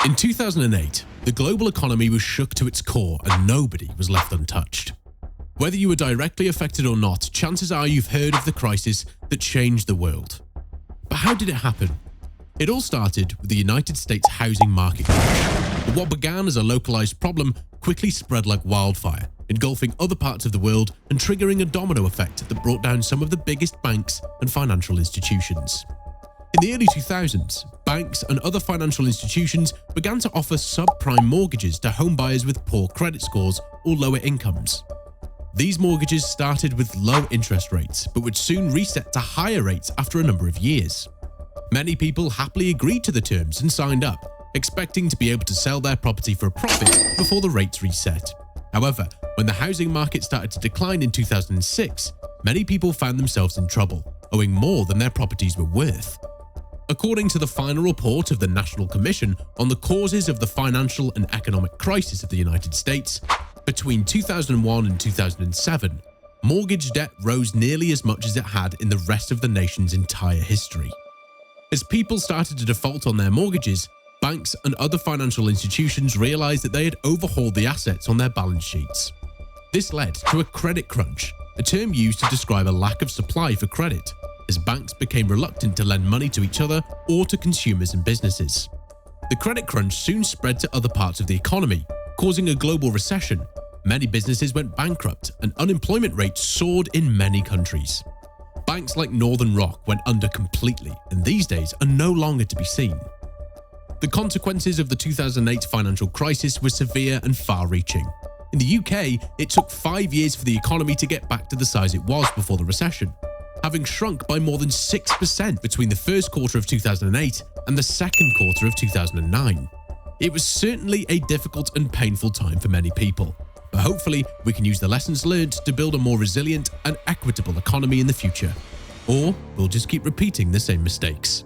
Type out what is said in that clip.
In 2008, the global economy was shook to its core and nobody was left untouched. Whether you were directly affected or not, chances are you've heard of the crisis that changed the world. But how did it happen? It all started with the United States housing market crash. But what began as a localized problem quickly spread like wildfire, engulfing other parts of the world and triggering a domino effect that brought down some of the biggest banks and financial institutions. In the early 2000s, banks and other financial institutions began to offer subprime mortgages to homebuyers with poor credit scores or lower incomes. These mortgages started with low interest rates, but would soon reset to higher rates after a number of years. Many people happily agreed to the terms and signed up, expecting to be able to sell their property for a profit before the rates reset. However, when the housing market started to decline in 2006, many people found themselves in trouble, owing more than their properties were worth. According to the final report of the National Commission on the Causes of the Financial and Economic Crisis of the United States, between 2001 and 2007, mortgage debt rose nearly as much as it had in the rest of the nation's entire history. As people started to default on their mortgages, banks and other financial institutions realized that they had overhauled the assets on their balance sheets. This led to a credit crunch, a term used to describe a lack of supply for credit, as banks became reluctant to lend money to each other or to consumers and businesses. The credit crunch soon spread to other parts of the economy, causing a global recession. Many businesses went bankrupt and unemployment rates soared in many countries. Banks like Northern Rock went under completely and these days are no longer to be seen. The consequences of the 2008 financial crisis were severe and far-reaching. In the UK, it took 5 years for the economy to get back to the size it was before the recession, having shrunk by more than 6% between the first quarter of 2008 and the second quarter of 2009. It was certainly a difficult and painful time for many people, but hopefully we can use the lessons learned to build a more resilient and equitable economy in the future. Or we'll just keep repeating the same mistakes.